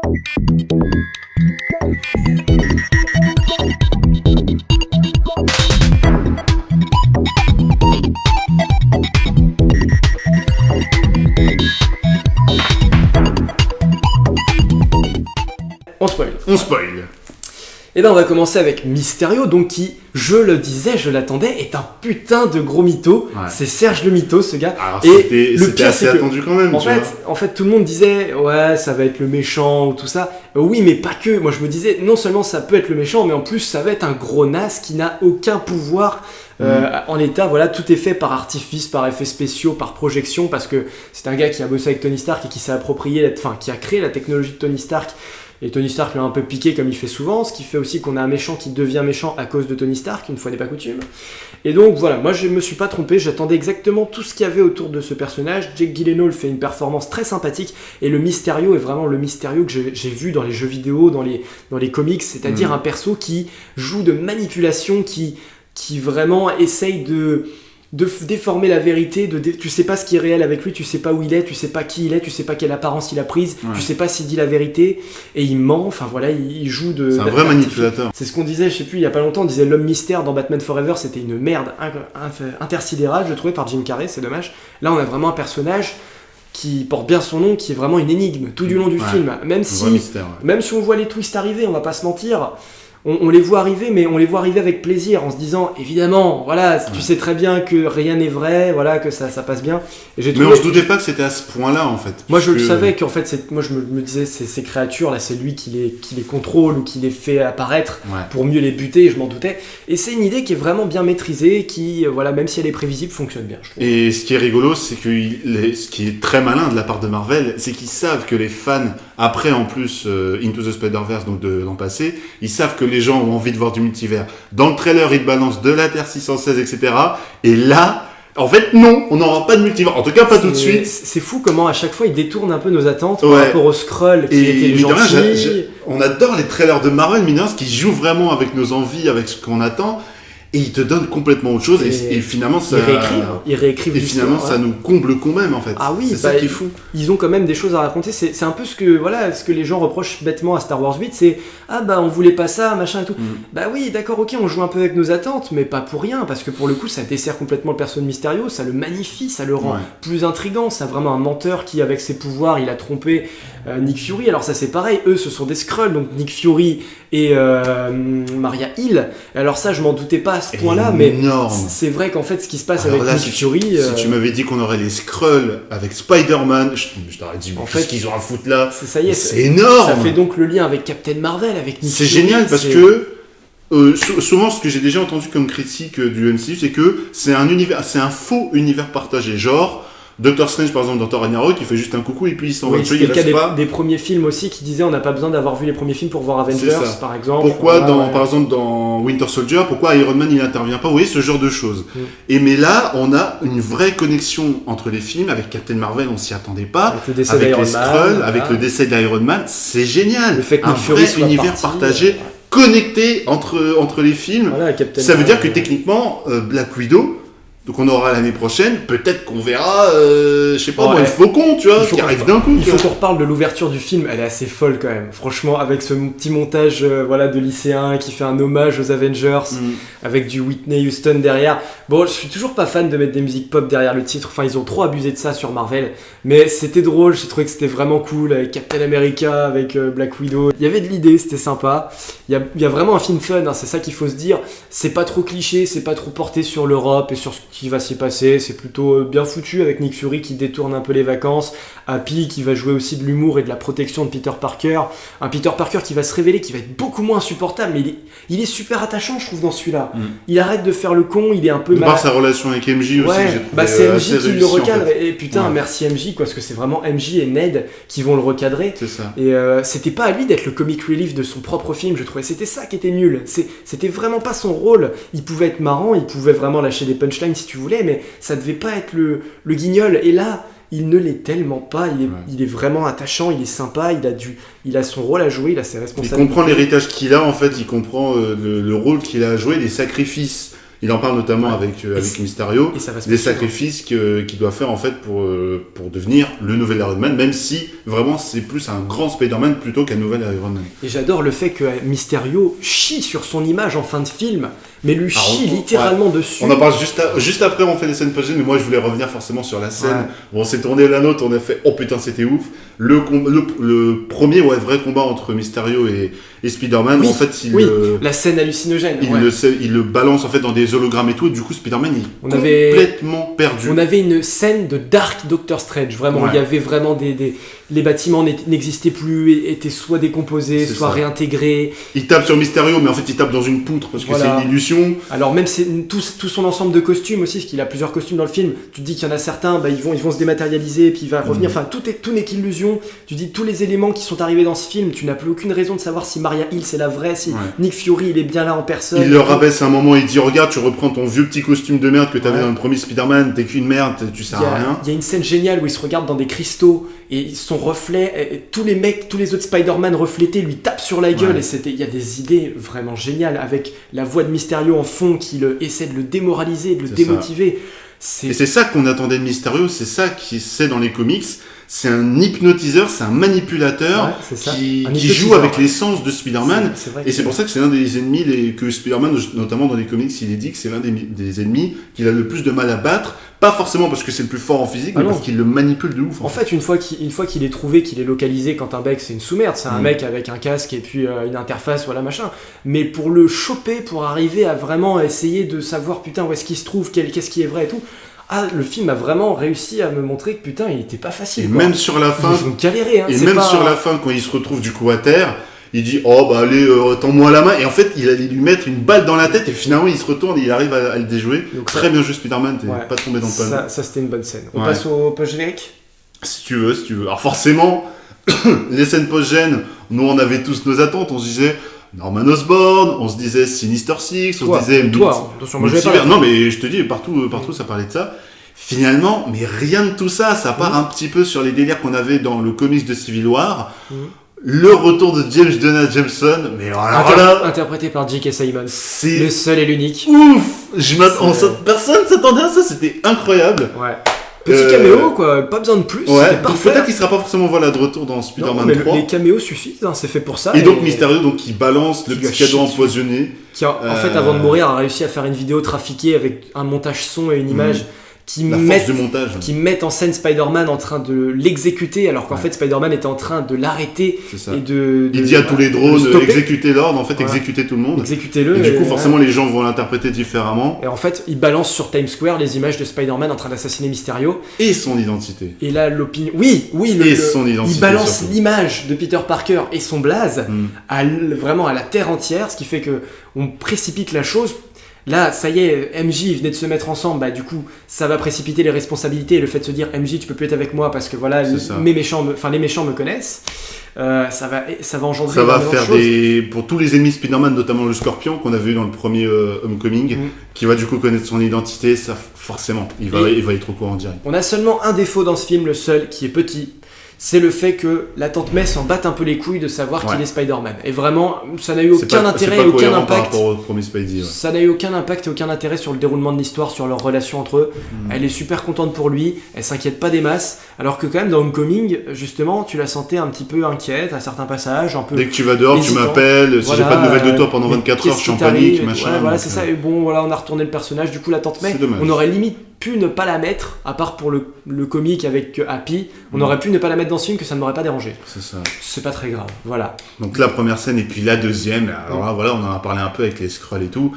On spoil. Et ben on va commencer avec Mysterio, donc qui, je le disais, je l'attendais, est un putain de gros mytho. Ouais. C'est Serge le mytho, ce gars. Alors et c'était assez attendu quand même. En fait, tout le monde disait, ouais, ça va être le méchant ou tout ça. Oui, mais pas que. Moi, je me disais, non seulement ça peut être le méchant, mais en plus, ça va être un gros naze qui n'a aucun pouvoir. En l'état, voilà, tout est fait par artifice, par effets spéciaux, par projection, parce que c'est un gars qui a bossé avec Tony Stark et qui s'est approprié, qui a créé la technologie de Tony Stark. Et Tony Stark l'a un peu piqué comme il fait souvent, ce qui fait aussi qu'on a un méchant qui devient méchant à cause de Tony Stark, une fois n'est pas coutume. Et donc voilà, moi je me suis pas trompé, j'attendais exactement tout ce qu'il y avait autour de ce personnage. Jake Gyllenhaal fait une performance très sympathique, et le Mysterio est vraiment le Mysterio que j'ai vu dans les jeux vidéo, dans les comics, c'est-à-dire un perso qui joue de manipulation, qui vraiment essaye de déformer la vérité, tu sais pas ce qui est réel avec lui, tu sais pas où il est, tu sais pas qui il est, tu sais pas quelle apparence il a prise, tu sais pas s'il dit la vérité, et il ment, enfin voilà, il joue de... C'est un vrai manipulateur. C'est ce qu'on disait, je sais plus, il y a pas longtemps, on disait l'homme mystère dans Batman Forever, c'était une merde intersidérale, je trouvais, par Jim Carrey, c'est dommage. Là, on a vraiment un personnage qui porte bien son nom, qui est vraiment une énigme tout du long du film, même si on voit les twists arriver, on va pas se mentir. On les voit arriver, mais on les voit arriver avec plaisir, en se disant, évidemment, voilà, tu sais très bien que rien n'est vrai, voilà, que ça passe bien. Et mais on se doutait pas que c'était à ce point-là, en fait. Moi, je le savais qu'en fait, moi, je me disais, ces créatures, là, c'est lui qui les contrôle ou qui les fait apparaître pour mieux les buter, je m'en doutais. Et c'est une idée qui est vraiment bien maîtrisée, qui, voilà, même si elle est prévisible, fonctionne bien, je trouve. Et ce qui est rigolo, c'est que ce qui est très malin de la part de Marvel, c'est qu'ils savent que les fans, après, en plus, Into the Spider-Verse, donc de l'an passé, ils savent que les gens ont envie de voir du multivers. Dans le trailer, ils balancent de la Terre 616, etc. Et là, en fait, non, on n'aura pas de multivers. En tout cas, pas tout de suite. C'est fou comment, à chaque fois, ils détournent un peu nos attentes par rapport aux Skrulls qui étaient les gentils. On adore les trailers de Marvel, mais qui jouent vraiment avec nos envies, avec ce qu'on attend. Et ils te donnent complètement autre chose, et finalement ça... Ils réécrivent et finalement ça nous comble quand même, en fait. Ah oui, c'est ça qui est fou. Ils ont quand même des choses à raconter, c'est un peu ce que les gens reprochent bêtement à Star Wars 8, c'est « Ah bah on voulait pas ça, machin et tout ». Bah oui, d'accord, ok, on joue un peu avec nos attentes, mais pas pour rien, parce que pour le coup ça dessert complètement le personnage mystérieux, ça le magnifie, ça le rend plus intriguant, c'est vraiment un menteur qui, avec ses pouvoirs, il a trompé Nick Fury. Alors ça c'est pareil, eux ce sont des Skrulls, donc Nick Fury et Maria Hill. Alors ça je m'en doutais pas à ce point-là, mais c'est vrai qu'en fait ce qui se passe avec Nick Fury... Si tu m'avais dit qu'on aurait les Skrulls avec Spider-Man, je t'aurais dit, en fait, qu'ils ont à foutre là. Ça y est, c'est énorme. Ça fait donc le lien avec Captain Marvel, avec Nick Fury. C'est génial parce que souvent ce que j'ai déjà entendu comme critique du MCU, c'est que c'est un faux univers partagé, genre Doctor Strange, par exemple, dans Thor Ragnarok, il fait juste un coucou et puis il s'en va. C'est le cas des premiers films aussi qui disaient on n'a pas besoin d'avoir vu les premiers films pour voir Avengers, par exemple. Pourquoi, par exemple, dans Winter Soldier, pourquoi Iron Man il n'intervient pas? Vous voyez, ce genre de choses. Mais là, on a une vraie connexion entre les films. Avec Captain Marvel, on s'y attendait pas. Avec le décès avec les Skrulls, avec le décès d'Iron Man, c'est génial. Le fait que un vrai univers partagé, connecté entre les films. Voilà, ça veut dire que techniquement, Black Widow. Donc on aura l'année prochaine, peut-être qu'on verra, je sais pas moi, le Faucon, tu vois, qui arrive d'un coup. Il faut qu'on reparle de l'ouverture du film, elle est assez folle quand même. Franchement, avec ce petit montage de lycéen qui fait un hommage aux Avengers, avec du Whitney Houston derrière. Bon, je suis toujours pas fan de mettre des musiques pop derrière le titre, enfin ils ont trop abusé de ça sur Marvel, mais c'était drôle, j'ai trouvé que c'était vraiment cool, avec Captain America, avec Black Widow. Il y avait de l'idée, c'était sympa. Il y a vraiment un film fun, hein, c'est ça qu'il faut se dire. C'est pas trop cliché, c'est pas trop porté sur l'Europe et sur ce qui va s'y passer, c'est plutôt bien foutu avec Nick Fury qui détourne un peu les vacances, Happy qui va jouer aussi de l'humour et de la protection de Peter Parker, un Peter Parker qui va se révéler, qui va être beaucoup moins insupportable, mais il est super attachant je trouve dans celui-là. Il arrête de faire le con, il est un peu par sa relation avec MJ aussi, j'ai trouvé c'est MJ qui le recadre, en fait. Et putain merci MJ quoi, parce que c'est vraiment MJ et Ned qui vont le recadrer. C'est ça. Et c'était pas à lui d'être le comic relief de son propre film, je trouvais, c'était ça qui était nul, c'était vraiment pas son rôle. Il pouvait être marrant, il pouvait vraiment lâcher des punchlines si tu voulais, mais ça devait pas être le guignol, et là il ne l'est tellement pas, il est vraiment attachant, il est sympa, il a son rôle à jouer, il a ses responsabilités. Il comprend l'héritage qu'il a en fait, il comprend le rôle qu'il a à jouer, les sacrifices Il en parle notamment Ouais. avec Mysterio, Et ça va se des poursuivre. sacrifices qu'il doit faire en fait pour devenir le nouvel Iron Man, même si vraiment c'est plus un grand Spider-Man plutôt qu'un nouvel Iron Man. Et j'adore le fait que Mysterio chie sur son image en fin de film, mais lui Alors, chie littéralement dessus. On en parle juste après, on fait les scènes post-génériques, mais moi je voulais revenir forcément sur la scène. Ouais. Bon, on s'est tourné la nôtre, on a fait oh putain c'était ouf. Le premier vrai combat entre Mysterio et Spider-Man, Oui, en fait oui, la scène hallucinogène. ouais. il le balance en fait dans des hologrammes et tout, et du coup Spider-Man il est On avait- complètement perdu. On avait une scène de Dark Doctor Strange, vraiment. Ouais. Il y avait vraiment les bâtiments n'existaient plus, étaient soit décomposés, C'est soit ça. réintégrés. Il tape sur Mysterio, mais en fait il tape dans une poutre parce que Voilà. c'est une illusion. Alors même tout son ensemble de costumes aussi, parce qu'il a plusieurs costumes dans le film, tu te dis qu'il y en a certains, ils vont se dématérialiser, puis il va revenir, enfin tout n'est qu'illusion. Tu dis tous les éléments qui sont arrivés dans ce film, tu n'as plus aucune raison de savoir si Maria Hill c'est la vraie, si Ouais. Nick Fury il est bien là en personne. Il le rabaisse à un moment, il dit regarde, tu reprends ton vieux petit costume de merde que t'avais Ouais. dans le premier Spider-Man, t'es qu'une merde, tu sers à rien. Il y a une scène géniale où il se regarde dans des cristaux et son reflet, et tous les autres Spider-Man reflétés lui tapent sur la gueule, Ouais. et il y a des idées vraiment géniales avec la voix de Mysterio en fond qui essaie de le démoraliser, de le C'est démotiver. Et c'est ça qu'on attendait de Mysterio, c'est ça qui c'est dans les comics. C'est un hypnotiseur, c'est un manipulateur Ouais, c'est ça. qui Un joue hypnotiseur, avec ouais. l'essence de Spider-Man. C'est vrai Et c'est pour ça que c'est l'un des ennemis que Spider-Man, notamment dans les comics, il est dit que c'est l'un des ennemis qu'il a le plus de mal à battre. Pas forcément parce que c'est le plus fort en physique, Ah mais non. parce qu'il le manipule de ouf. En fait, une fois qu'il est trouvé, qu'il est localisé, quand un mec c'est une sous-merde, c'est un Mm. mec avec un casque et puis une interface, voilà machin. Mais pour le choper, pour arriver à vraiment essayer de savoir putain où est-ce qu'il se trouve, qu'est-ce qui est vrai et tout. Ah, le film a vraiment réussi à me montrer que putain, il était pas facile. Et quoi. même sur la fin, Ils ont galéré. Hein, et c'est même pas- sur la fin, quand il se retrouve du coup à terre, il dit oh bah allez, tends-moi la main. Et en fait, il allait lui mettre une balle dans la tête et finalement il se retourne et il arrive à le déjouer. Donc Très bien joué Spider-Man, t'es Ouais. pas tombé dans le panneau. Ça c'était une bonne scène. On Ouais. passe au post-générique. Si tu veux. Alors forcément, les scènes post-gènes, nous on avait tous nos attentes, on se disait Norman Osborn, on se disait Sinister Six, on se disait Attention, moi je vais multivers. pas. Non mais je te dis, partout ça parlait de ça. Finalement, mais rien de tout ça, ça part un petit peu sur les délires qu'on avait dans le comics de Civil War. Mhm. Le retour de James Jonah Jameson, mais alors là, Interprété par J.K. Simmons. c'est Le seul et l'unique. ouf. C'est- Personne s'attendait à ça, c'était incroyable. Ouais. Petit caméo, quoi. Pas besoin de plus. Ouais, C'était donc parfait. peut-être qu'il sera pas forcément de retour dans Non, Spider-Man mais 3. les caméos suffisent, hein, c'est fait pour ça. Et donc Mysterio qui balance le Qui lui a petit cadeau chié dessus. empoisonné. Qui en fait, avant de mourir, a réussi à faire une vidéo trafiquée avec un montage son et une image qui La mettent force du montage. qui mettent en scène Spider-Man en train de l'exécuter, alors qu'en Ouais. fait Spider-Man était en train de l'arrêter C'est ça. et de Il dit à tous les de le drones stopper. exécutez l'ordre, en fait Voilà. exécutez tout le monde. Exécutez-le. Et du coup forcément les gens vont l'interpréter différemment. Et en fait, il balance sur Times Square les images de Spider-Man en train d'assassiner Mysterio. Et son identité. Et là, l'opinion. Oui, Et son identité, il balance surtout. l'image de Peter Parker et son blaze Mm. vraiment à la terre entière, ce qui fait que on précipite la chose. Là, ça y est, MJ venait de se mettre ensemble, bah du coup, ça va précipiter les responsabilités et le fait de se dire MJ, tu peux plus être avec moi parce que voilà, C'est ça. les méchants me connaissent. Ça va engendrer. Ça va énormément de faire choses. pour tous les ennemis Spider-Man, notamment le Scorpion qu'on avait vu dans le premier Homecoming, qui va du coup connaître son identité, ça forcément, il va être au courant direct. On a seulement un défaut dans ce film, le seul, qui est petit. C'est le fait que la tante May s'en batte un peu les couilles de savoir Ouais. qu'il est Spider-Man. Et vraiment, ça n'a eu C'est aucun pas- intérêt c'est et pas aucun cohérent par impact. rapport au premier Spidey. Ouais. Ça n'a eu aucun impact et aucun intérêt sur le déroulement de l'histoire, sur leur relation entre eux. Elle est super contente pour lui, elle s'inquiète pas des masses, alors que quand même dans Homecoming, justement, tu la sentais un petit peu inquiète à certains passages, un peu... Dès que tu vas dehors, tu hésitant. m'appelles, si j'ai Voilà, pas de nouvelles de toi pendant mais 24 heures, je qu'est-ce suis en qui t'arrive panique, et tout. machin. Ouais, voilà, donc, c'est ça, et bon, voilà, on a retourné le personnage, du coup la tante May, C'est dommage. on aurait limite pu ne pas la mettre, à part pour le comique avec Happy, on aurait pu ne pas la mettre dans ce film que ça ne m'aurait pas dérangé. C'est ça. C'est pas très grave, voilà. Donc la première scène et puis la deuxième, alors là, voilà, on en a parlé un peu avec les Skrulls et tout.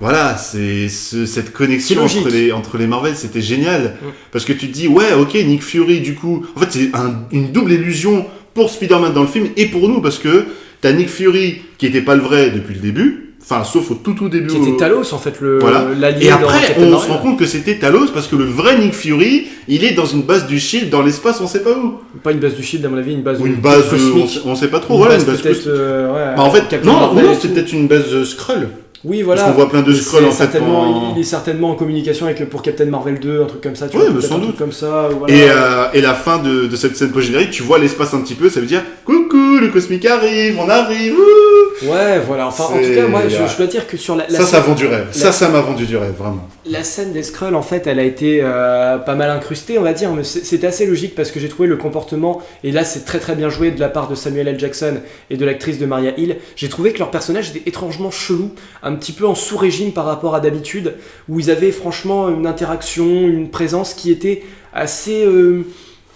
Voilà, cette connexion C'est entre logique. entre les Marvel, c'était génial. Parce que tu te dis, ouais, ok, Nick Fury, du coup, en fait, c'est une double illusion pour Spider-Man dans le film et pour nous, parce que t'as Nick Fury qui était pas le vrai depuis le début, enfin, sauf au tout début. Qui était Talos en fait, Voilà. l'allié Et dans après, Captain on se Marvel. rend compte que c'était Talos parce que le vrai Nick Fury, il est dans une base du Shield dans l'espace, on sait pas où. Pas une base du Shield à mon avis, une base, Ou une base, cosmique. on sait pas trop, Une voilà, base une base peut-être, cosmique. ouais, Bah, en fait, Captain non, Marvel non, et c'est tout. peut-être une base Skrull. Oui, voilà. Parce qu'on voit plein de Et Skrulls, c'est en fait, certainement- en- Il est certainement en communication avec pour Captain Marvel 2, un truc comme ça. Tu Ouais, vois, mais peut-être sans un truc doute. comme ça. Voilà. Et la fin de cette scène post-générique, tu vois l'espace un petit peu, ça veut dire coucou, coucou, le cosmique arrive, on arrive, wouh. Ouais, voilà, enfin, en tout cas, moi, je dois dire que sur la ça vend du rêve, ça m'a vendu du rêve, vraiment. La scène des Skrulls, en fait, elle a été pas mal incrustée, on va dire, mais c'était assez logique parce que j'ai trouvé le comportement, et là c'est très très bien joué de la part de Samuel L. Jackson et de l'actrice de Maria Hill, j'ai trouvé que leur personnage était étrangement chelou, un petit peu en sous-régime par rapport à d'habitude, où ils avaient franchement une interaction, une présence qui était assez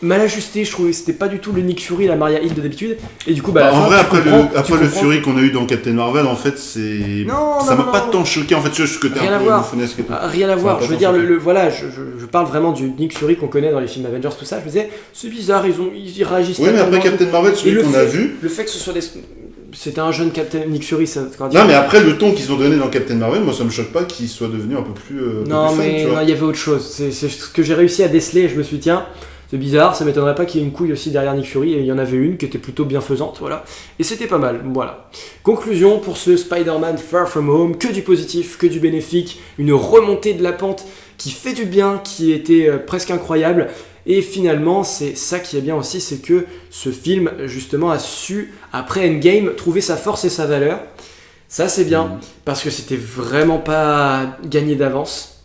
mal ajustée, je trouvais que c'était pas du tout le Nick Fury, la Maria Hill de d'habitude, et du coup, bah, en vrai, après le Fury qu'on a eu dans Captain Marvel, en fait, ça m'a pas tant choqué, en fait, ce que t'es rien un peu bouffonnnesque et tout. Rien à voir, je veux dire, voilà, je parle vraiment du Nick Fury qu'on connaît dans les films Avengers, tout ça, je me disais, c'est bizarre, ils réagissent pas. Oui, mais après Captain Marvel, celui qu'on a vu... Le fait que ce soit c'était un jeune Captain Nick Fury, ça. Non, mais après le ton qu'ils ont donné dans Captain Marvel, moi ça me choque pas qu'il soit devenu un peu plus. Non, mais non, il y avait autre chose. C'est ce que j'ai réussi à déceler. Et je me suis dit, tiens, c'est bizarre, ça m'étonnerait pas qu'il y ait une couille aussi derrière Nick Fury. Et il y en avait une qui était plutôt bienfaisante, voilà. Et c'était pas mal, voilà. Conclusion pour ce Spider-Man Far From Home, que du positif, que du bénéfique, une remontée de la pente qui fait du bien, qui était presque incroyable. Et finalement, c'est ça qui est bien aussi, c'est que ce film, justement, a su, après Endgame, trouver sa force et sa valeur. Ça, c'est bien, parce que c'était vraiment pas gagné d'avance.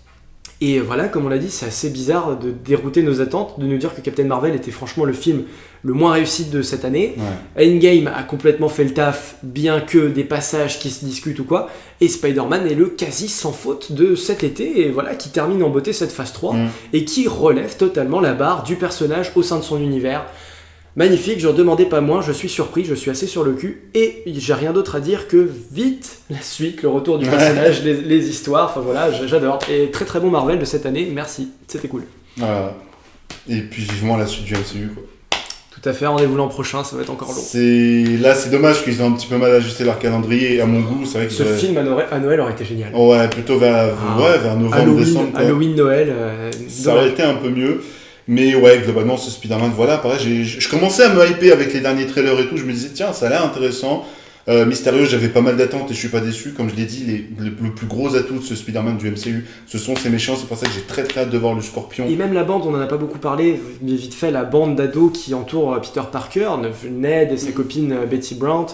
Et voilà, comme on l'a dit, c'est assez bizarre de dérouter nos attentes, de nous dire que Captain Marvel était franchement le film le moins réussi de cette année. Ouais. Endgame a complètement fait le taf, bien que des passages qui se discutent ou quoi. Et Spider-Man est le quasi sans faute de cet été, et voilà, qui termine en beauté cette phase 3, et qui relève totalement la barre du personnage au sein de son univers. Magnifique, je ne demandais pas moins, je suis surpris, je suis assez sur le cul, et j'ai rien d'autre à dire que vite la suite, le retour du personnage, les histoires, enfin voilà, j'adore. Et très très bon Marvel de cette année, merci, c'était cool. Voilà. Et puis vivement la suite du MCU, quoi. Tout à fait, rendez-vous l'an prochain, ça va être encore long. Là, c'est dommage qu'ils ont un petit peu mal ajusté leur calendrier, et à mon goût, c'est vrai que... Ce film à Noël aurait été génial. Ouais, plutôt vers novembre, décembre. Halloween, Noël... ça aurait été un peu mieux. Mais ouais, globalement, ce Spider-Man, voilà, pareil, je commençais à me hyper avec les derniers trailers et tout, je me disais, tiens, ça a l'air intéressant. Mysterio, j'avais pas mal d'attentes et je suis pas déçu. Comme je l'ai dit, le plus gros atout de ce Spider-Man du MCU, ce sont ses méchants, c'est pour ça que j'ai très très hâte de voir le Scorpion. Et même la bande, on en a pas beaucoup parlé, mais vite fait, la bande d'ados qui entoure Peter Parker, Ned et sa copine Betty Brant.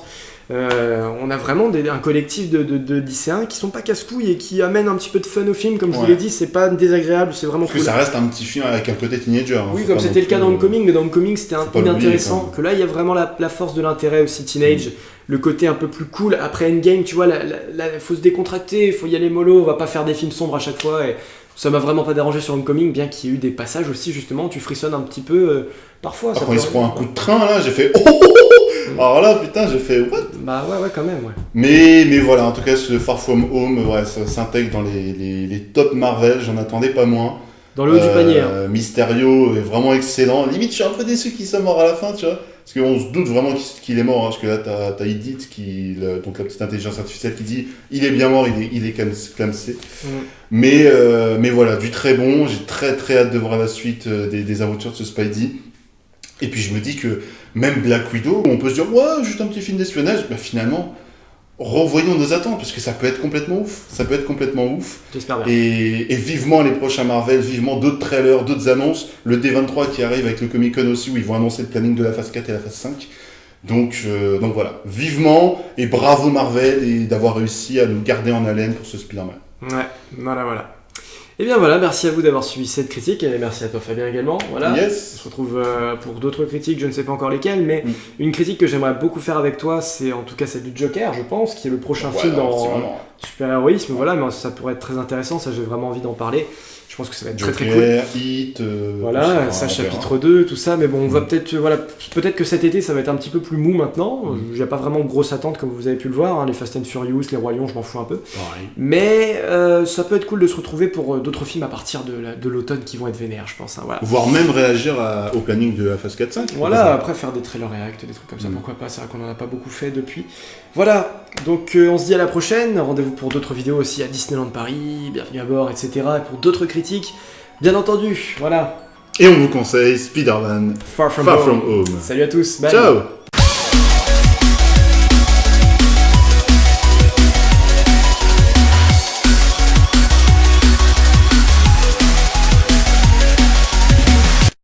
On a vraiment un collectif de lycéens qui sont pas casse-couilles et qui amènent un petit peu de fun au film, comme je vous l'ai dit, c'est pas désagréable, c'est vraiment cool. Parce que ça reste un petit film avec un côté teenager. Hein, oui, comme c'était le cas dans Homecoming, mais dans Homecoming c'était inintéressant, que là il y a vraiment la force de l'intérêt aussi teenage, le côté un peu plus cool. Après Endgame, tu vois, faut se décontracter, il faut y aller mollo, on va pas faire des films sombres à chaque fois, et ça m'a vraiment pas dérangé sur Homecoming, bien qu'il y ait eu des passages aussi justement où tu frissonnes un petit peu parfois. Quand il se prend un coup de train là, j'ai fait alors là, putain, j'ai fait what? Bah ouais, quand même, ouais. Mais voilà, en tout cas, ce Far From Home, ouais, ça s'intègre dans les top Marvel, j'en attendais pas moins. Dans le haut du panier. Hein. Mysterio est vraiment excellent. Limite, je suis un peu déçu qu'il soit mort à la fin, tu vois. Parce qu'on se doute vraiment qu'il est mort, hein, parce que là, t'as Edith, donc la petite intelligence artificielle, qui dit il est bien mort, il est clamsé. Mais voilà, du très bon, j'ai très très hâte de voir la suite des aventures de ce Spidey. Et puis je me dis que même Black Widow, on peut se dire ouais, juste un petit film d'espionnage, bah finalement, revoyons nos attentes, parce que ça peut être complètement ouf. J'espère bien. Et vivement les prochains Marvel, vivement d'autres trailers, d'autres annonces. Le D23 qui arrive avec le Comic Con aussi, où ils vont annoncer le planning de la phase 4 et la phase 5. Donc voilà, vivement, et bravo Marvel, et d'avoir réussi à nous garder en haleine pour ce Spider-Man. Ouais, voilà. Et bien voilà, merci à vous d'avoir suivi cette critique, et merci à toi Fabien également. Voilà. Yes. On se retrouve pour d'autres critiques, je ne sais pas encore lesquelles, mais une critique que j'aimerais beaucoup faire avec toi, c'est en tout cas celle du Joker, je pense, qui est le prochain film dans super-héroïsme, voilà, mais ça pourrait être très intéressant, ça j'ai vraiment envie d'en parler. Je pense que ça va être Joker, très très cool. Hit, voilà, ça chapitre 2, tout ça, mais bon, on va peut-être que cet été ça va être un petit peu plus mou maintenant. Il n'y a pas vraiment de grosse attente comme vous avez pu le voir, hein. Les Fast and Furious, les Royaumes, je m'en fous un peu. Mais ça peut être cool de se retrouver pour d'autres films à partir de l'automne qui vont être vénères, je pense. Hein, voilà. Voire même réagir au planning de la phase 4-5. Voilà, après faire des trailers react, des trucs comme ça, pourquoi pas, c'est vrai qu'on en a pas beaucoup fait depuis. Voilà, donc on se dit à la prochaine, rendez-vous pour d'autres vidéos aussi à Disneyland Paris, bienvenue à bord, etc. Et pour d'autres critiques, bien entendu, voilà. Et on vous conseille Spider-Man Far From Home. Home. Salut à tous, bye. Ciao.